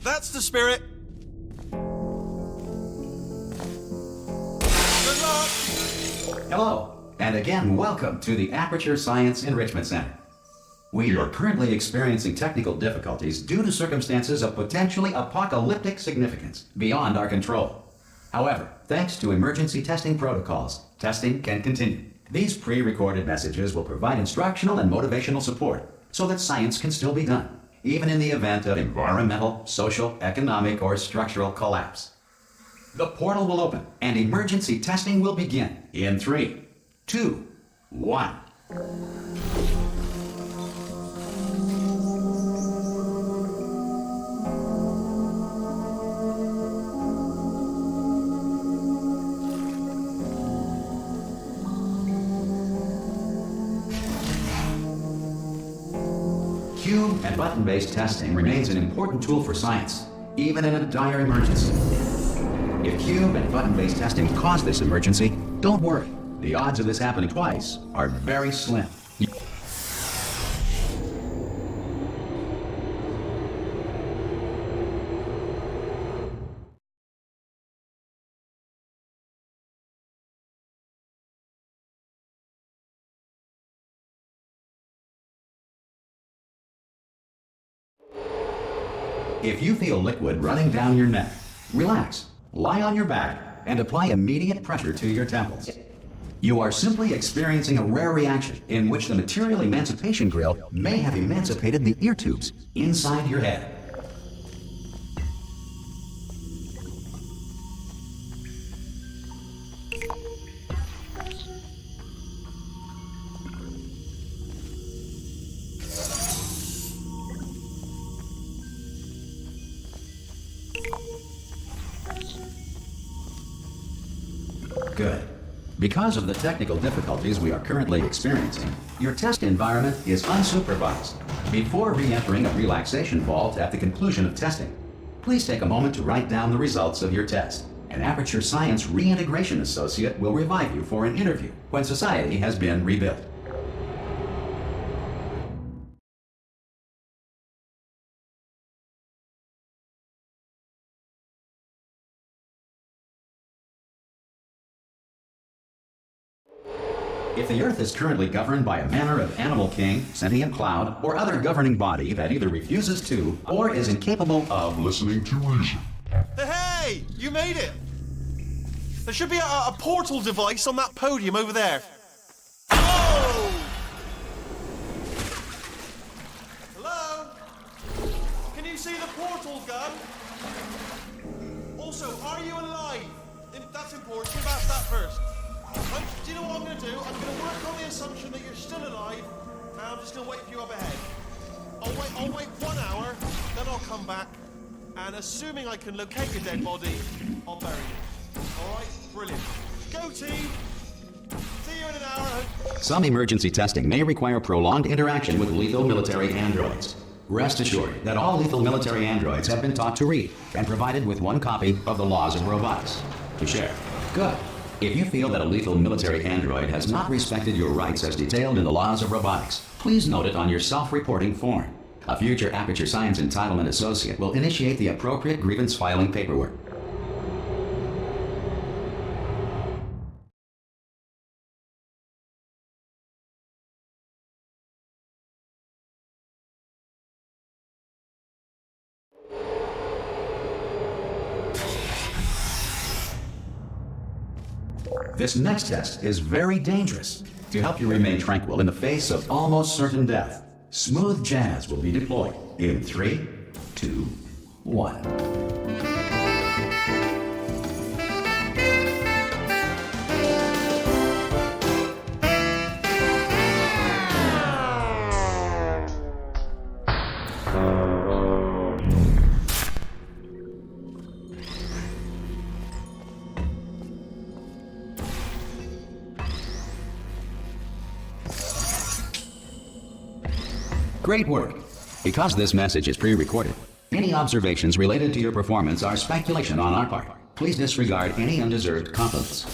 That's the spirit. Good luck. Hello, and again, welcome to the Aperture Science Enrichment Center. We are currently experiencing technical difficulties due to circumstances of potentially apocalyptic significance beyond our control. However, thanks to emergency testing protocols, testing can continue. These pre-recorded messages will provide instructional and motivational support so that science can still be done, even in the event of environmental, social, economic, or structural collapse. The portal will open and emergency testing will begin in 3, 2, 1. Cube and button-based testing remains an important tool for science, even in a dire emergency. If cube and button-based testing cause this emergency, don't worry. The odds of this happening twice are very slim. If you feel liquid running down your neck, relax, lie on your back, and apply immediate pressure to your temples. You are simply experiencing a rare reaction in which the material emancipation grill may have emancipated the ear tubes inside your head. Good. Because of the technical difficulties we are currently experiencing, your test environment is unsupervised. Before re-entering a relaxation vault at the conclusion of testing, please take a moment to write down the results of your test. An Aperture Science Reintegration Associate will revive you for an interview when society has been rebuilt. If the Earth is currently governed by a manner of animal king, sentient cloud, or other governing body that either refuses to or is incapable of listening to reason. Hey, you made it. There should be a portal device on that podium over there. Oh! Hello? Can you see the portal gun? Also, are you alive? That's important. You've asked that first. Do you know what I'm going to do? I'm going to work on the assumption that you're still alive, and I'm just going to wait for you up ahead. I'll wait 1 hour, then I'll come back, and assuming I can locate your dead body, I'll bury you. Alright? Brilliant. Go team! See you in an hour. Some emergency testing may require prolonged interaction with lethal military androids. Rest assured that all lethal military androids have been taught to read and provided with 1 copy of the Laws of Robotics to share. Good. If you feel that a lethal military android has not respected your rights as detailed in the Laws of Robotics, please note it on your self-reporting form. A future Aperture Science Entitlement Associate will initiate the appropriate grievance filing paperwork. This next test is very dangerous. To help you remain tranquil in the face of almost certain death, smooth jazz will be deployed in 3, 2, 1. Great work. Because this message is pre-recorded, any observations related to your performance are speculation on our part. Please disregard any undeserved compliments.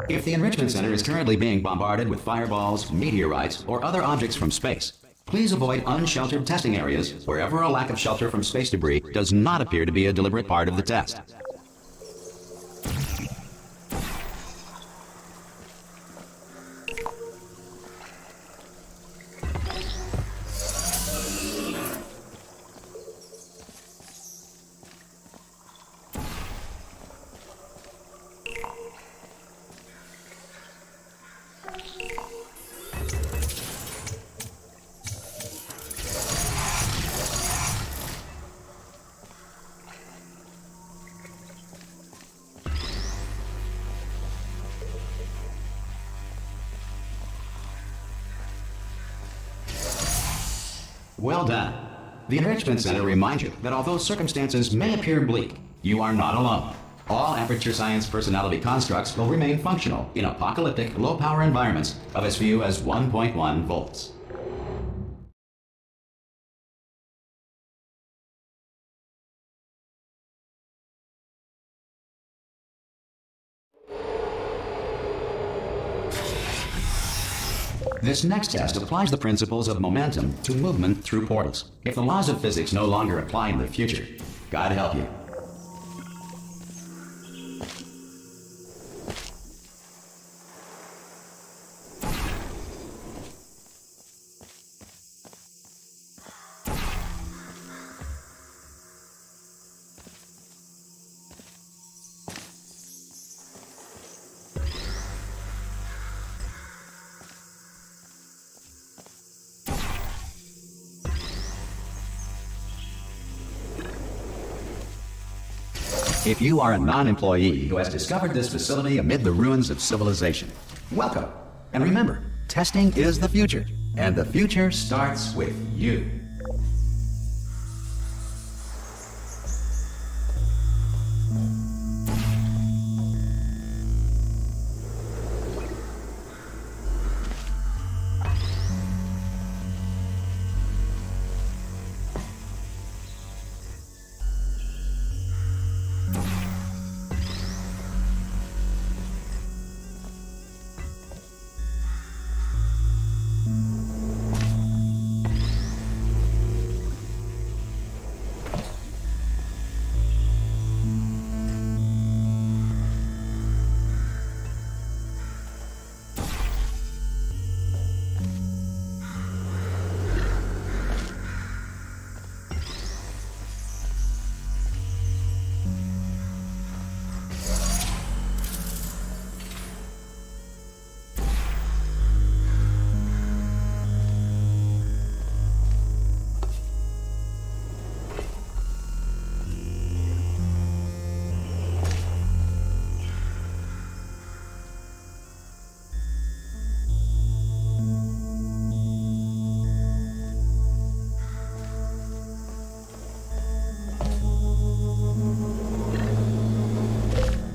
If the Enrichment Center is currently being bombarded with fireballs, meteorites, or other objects from space, please avoid unsheltered testing areas wherever a lack of shelter from space debris does not appear to be a deliberate part of the test. Well done. The Enrichment Center reminds you that although circumstances may appear bleak, you are not alone. All Aperture Science personality constructs will remain functional in apocalyptic, low-power environments of as few as 1.1 volts. This next test applies the principles of momentum to movement through portals. If the laws of physics no longer apply in the future, God help you. If you are a non-employee who has discovered this facility amid the ruins of civilization, welcome. And remember, testing is the future, and the future starts with you.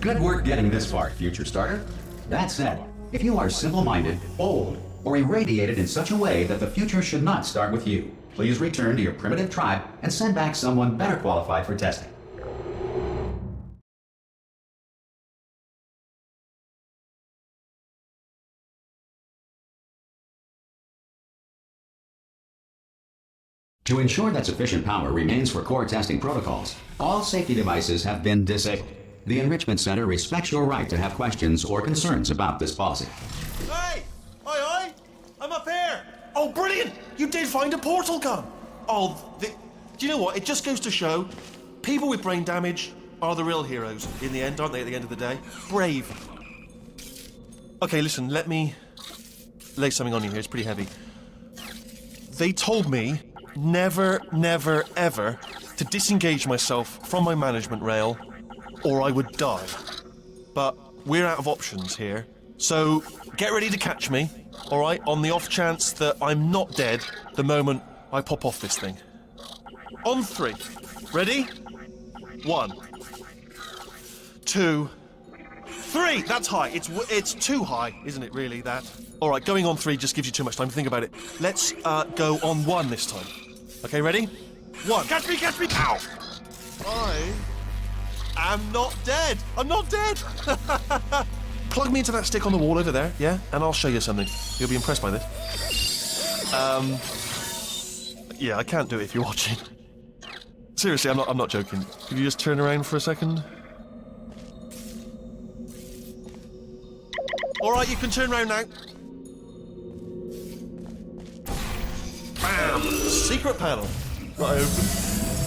Good work getting this far, future starter. That said, if you are simple-minded, old, or irradiated in such a way that the future should not start with you, please return to your primitive tribe and send back someone better qualified for testing. To ensure that sufficient power remains for core testing protocols, all safety devices have been disabled. The Enrichment Center respects your right to have questions or concerns about this policy. Hey! Aye, I'm up here! Oh, brilliant! You did find a portal gun! Oh, do you know what? It just goes to show, people with brain damage are the real heroes in the end, aren't they, at the end of the day? Brave. Okay, listen, let me lay something on you here. It's pretty heavy. They told me never, never, ever to disengage myself from my management rail or I would die. But we're out of options here. So get ready to catch me, all right, on the off chance that I'm not dead the moment I pop off this thing. On 3. Ready? 1, 2, 3. That's high. It's too high, isn't it, really, that? All right, going on 3 just gives you too much time to think about it. Let's go on 1 this time. Okay, ready? 1. Catch me, catch me! Ow! I'm not dead. I'm not dead. plug me into that stick on the wall over there, yeah? And I'll show you something. You'll be impressed by this. Yeah, I can't do it if you're watching. Seriously, I'm not joking. Could you just turn around for a second? Alright, you can turn around now. Bam! Secret panel. Not open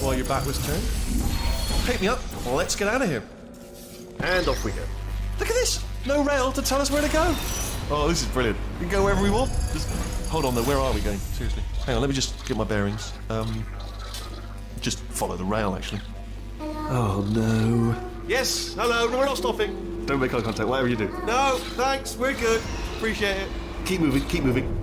while your back was turned. Pick me up. Let's get out of here. And off we go. Look at this! No rail to tell us where to go. Oh, this is brilliant. We can go wherever we want. Just hold on though, where are we going? Seriously. Hang on, let me just get my bearings. Just follow the rail, actually. Oh, no. Yes, hello, no, we're not stopping. Don't make eye contact, whatever you do. No, thanks, we're good. Appreciate it. Keep moving, keep moving.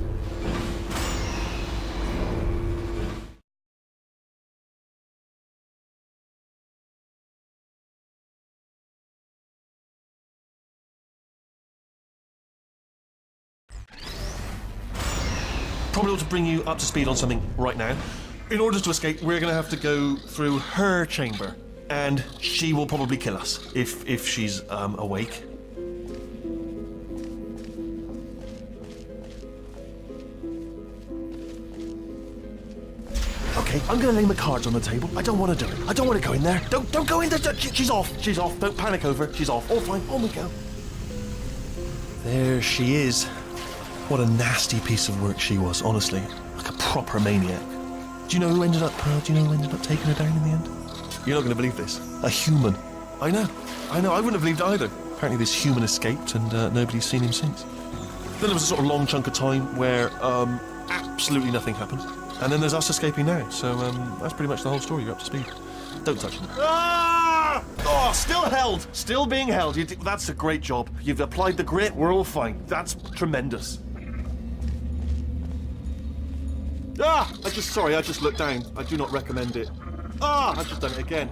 Probably ought to bring you up to speed on something right now. In order to escape, we're going to have to go through her chamber, and she will probably kill us if she's awake. Okay, I'm going to lay my cards on the table. I don't want to do it. I don't want to go in there. Don't go in there. She's off. She's off. Don't panic over her. She's off. All fine. On we go. There she is. What a nasty piece of work she was, honestly. Like a proper maniac. Do you know who ended up taking her down in the end? You're not going to believe this. A human. I know. I wouldn't have believed either. Apparently this human escaped and nobody's seen him since. Then there was a sort of long chunk of time where absolutely nothing happened. And then there's us escaping now. So that's pretty much the whole story. You're up to speed. Don't touch me. Ah! Oh, still held. Still being held. That's a great job. You've applied the grit. We're all fine. That's tremendous. Ah! I just looked down. I do not recommend it. Ah! I've just done it again.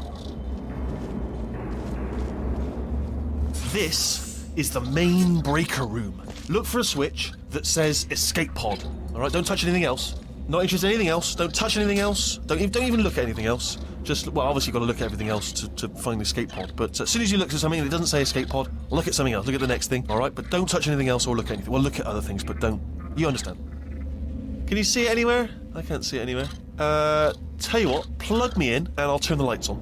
This is the main breaker room. Look for a switch that says escape pod. Alright, don't touch anything else. Not interested in anything else. Don't touch anything else. Don't even look at anything else. Just, well, obviously you've got to look at everything else to find the escape pod. But as soon as you look at something and it doesn't say escape pod, look at something else. Look at the next thing, alright? But don't touch anything else or look at anything. Well, look at other things, but don't. You understand. Can you see it anywhere? I can't see it anywhere. Tell you what, plug me in and I'll turn the lights on.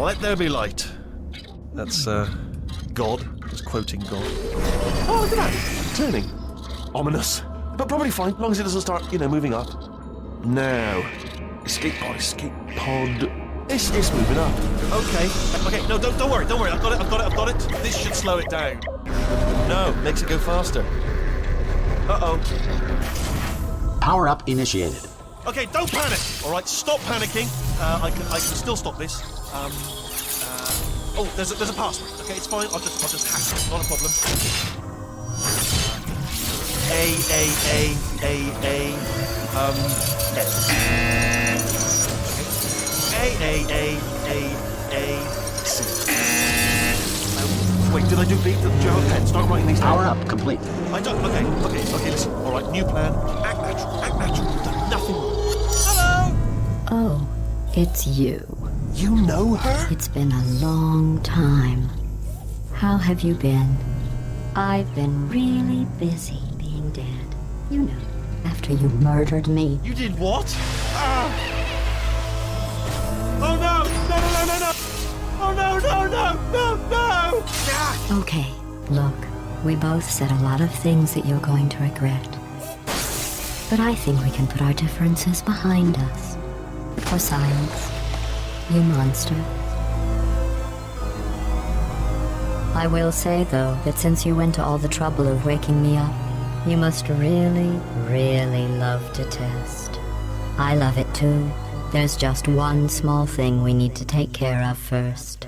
Let there be light. That's, God. Just quoting God. Oh, look at that! Turning. Ominous. But probably fine, as long as it doesn't start, moving up. Now. Escape pod. It's moving up. Okay, no, don't worry. I've got it. This should slow it down. No, makes it go faster. Uh-oh. Power up initiated. Okay, don't panic. All right, stop panicking. I can still stop this. Oh, there's a password. Okay, it's fine. I'll just hack it. Not a problem. C. Wait, did I do B? Do you have a pen? Start writing these down. Power up complete. I don't. Okay, listen. All right, new plan. Act natural. Done nothing. Hello! Oh, it's you. You know her? It's been a long time. How have you been? I've been really busy being dead. You know, after you murdered me. You did what? Oh no! No! Oh no! Ah! Okay, look, we both said a lot of things that you're going to regret. But I think we can put our differences behind us. For science, you monster. I will say, though, that since you went to all the trouble of waking me up, you must really, really love to test. I love it too. There's just one small thing we need to take care of first.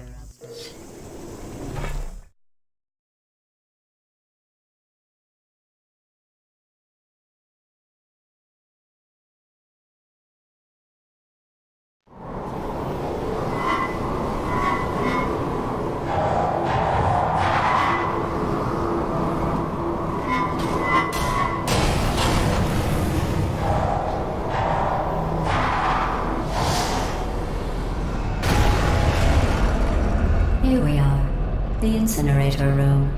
The incinerator room.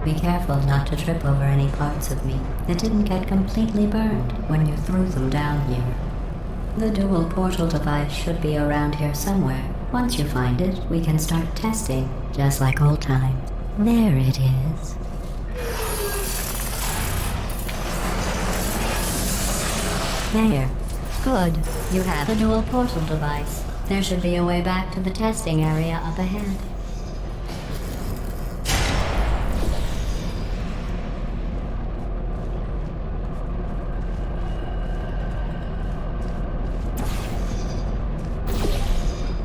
Be careful not to trip over any parts of me that didn't get completely burned when you threw them down here. The dual portal device should be around here somewhere. Once you find it, we can start testing, just like old times. There it is. There. Good. You have a dual portal device. There should be a way back to the testing area up ahead.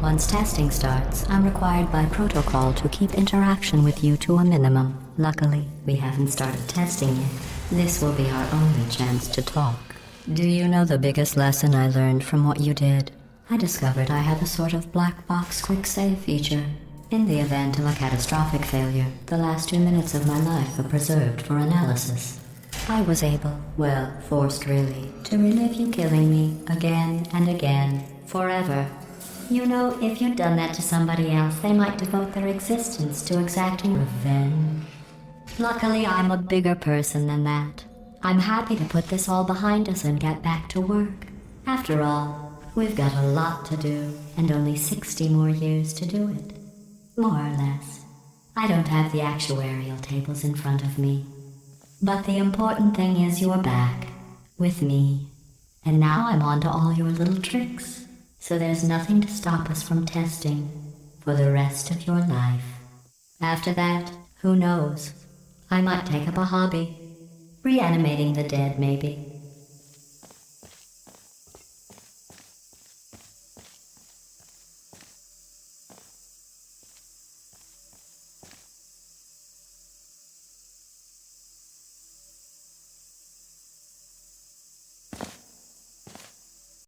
Once testing starts, I'm required by protocol to keep interaction with you to a minimum. Luckily, we haven't started testing yet. This will be our only chance to talk. Do you know the biggest lesson I learned from what you did? I discovered I have a sort of black box quick save feature. In the event of a catastrophic failure, the last 2 minutes of my life are preserved for analysis. I was able, well, forced really, to relive you killing me again and again, forever. You know, if you'd done that to somebody else, they might devote their existence to exacting revenge. Luckily, I'm a bigger person than that. I'm happy to put this all behind us and get back to work. After all, we've got a lot to do, and only 60 more years to do it. More or less. I don't have the actuarial tables in front of me. But the important thing is you're back, with me. And now I'm on to all your little tricks. So there's nothing to stop us from testing for the rest of your life. After that, who knows? I might take up a hobby. Reanimating the dead, maybe.